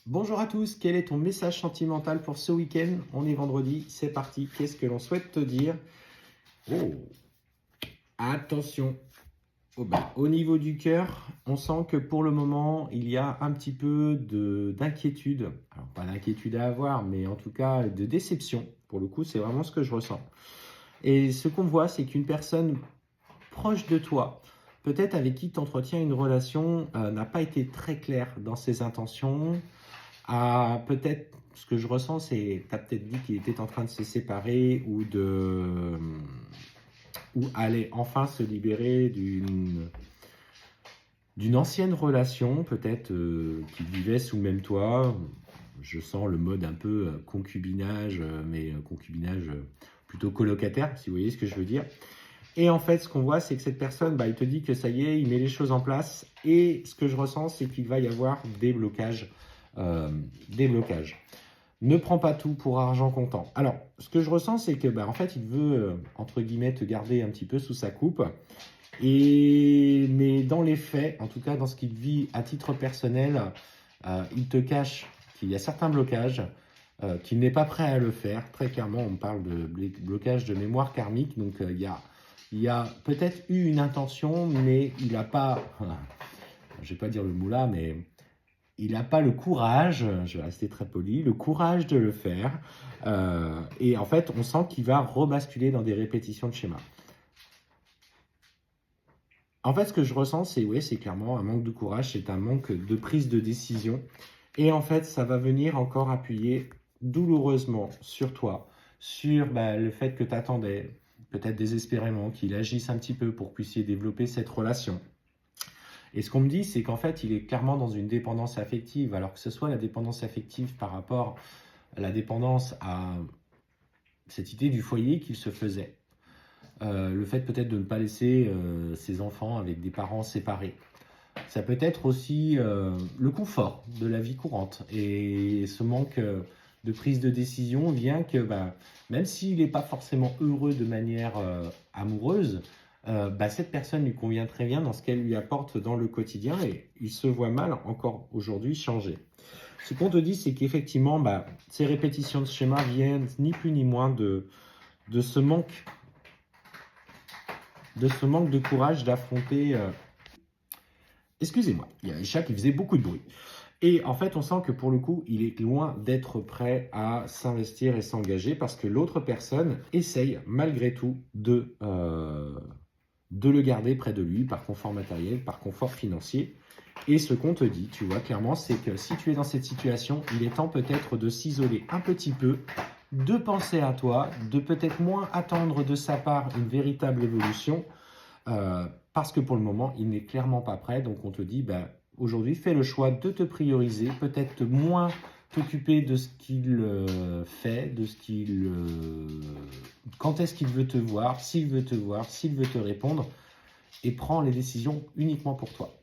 Bonjour à tous, quel est ton message sentimental pour ce week-end? On est vendredi, c'est parti. Qu'est-ce que l'on souhaite te dire? Oh, attention. Au niveau du cœur, on sent que pour le moment, il y a un petit peu d'inquiétude. Alors, pas d'inquiétude à avoir, mais en tout cas de déception. Pour le coup, c'est vraiment ce que je ressens. Et ce qu'on voit, c'est qu'une personne proche de toi, peut-être avec qui tu entretiens une relation, n'a pas été très claire dans ses intentions. Ah, peut-être, ce que je ressens, c'est, tu as peut-être dit qu'il était en train de se séparer ou allait enfin se libérer d'une ancienne relation, peut-être qu'il vivait sous le même toit. Je sens le mode un peu concubinage, mais concubinage plutôt colocataire, si vous voyez ce que je veux dire. Et en fait, ce qu'on voit, c'est que cette personne, il te dit que ça y est, il met les choses en place. Et ce que je ressens, c'est qu'il va y avoir des blocages. Des blocages. Ne prends pas tout pour argent comptant. Alors, ce que je ressens, c'est que, en fait, il veut, entre guillemets, te garder un petit peu sous sa coupe. Mais dans les faits, en tout cas dans ce qu'il vit à titre personnel, il te cache qu'il y a certains blocages, qu'il n'est pas prêt à le faire. Très clairement, on parle de blocage de mémoire karmique. Donc, il y a peut-être eu une intention, mais il n'a pas, je ne vais pas dire le mot là, mais il n'a pas le courage, je vais rester très poli, le courage de le faire. Et en fait, on sent qu'il va rebasculer dans des répétitions de schémas. En fait, ce que je ressens, c'est clairement un manque de courage, c'est un manque de prise de décision. Et en fait, ça va venir encore appuyer douloureusement sur toi, sur le fait que tu attendais, peut-être désespérément, qu'il agisse un petit peu pour que vous puissiez développer cette relation. Et ce qu'on me dit, c'est qu'en fait, il est clairement dans une dépendance affective, alors que ce soit la dépendance affective par rapport à la dépendance à cette idée du foyer qu'il se faisait. Le fait peut-être de ne pas laisser ses enfants avec des parents séparés. Ça peut être aussi le confort de la vie courante. Et ce manque de prise de décision vient que même s'il n'est pas forcément heureux de manière amoureuse, cette personne lui convient très bien dans ce qu'elle lui apporte dans le quotidien et il se voit mal encore aujourd'hui changer. Ce qu'on te dit, c'est qu'effectivement, ces répétitions de schémas viennent ni plus ni moins de ce manque de courage d'affronter. Excusez-moi, il y a un chat qui faisait beaucoup de bruit. Et en fait, on sent que pour le coup, il est loin d'être prêt à s'investir et s'engager parce que l'autre personne essaye malgré tout de le garder près de lui par confort matériel, par confort financier. Et ce qu'on te dit, tu vois clairement, c'est que si tu es dans cette situation, il est temps peut-être de s'isoler un petit peu, de penser à toi, de peut-être moins attendre de sa part une véritable évolution, parce que pour le moment, il n'est clairement pas prêt. Donc on te dit, aujourd'hui, fais le choix de te prioriser, peut-être moins t'occuper de ce qu'il fait, de ce qu'il, quand est-ce qu'il veut te voir, s'il veut te voir, s'il veut te répondre, et prends les décisions uniquement pour toi.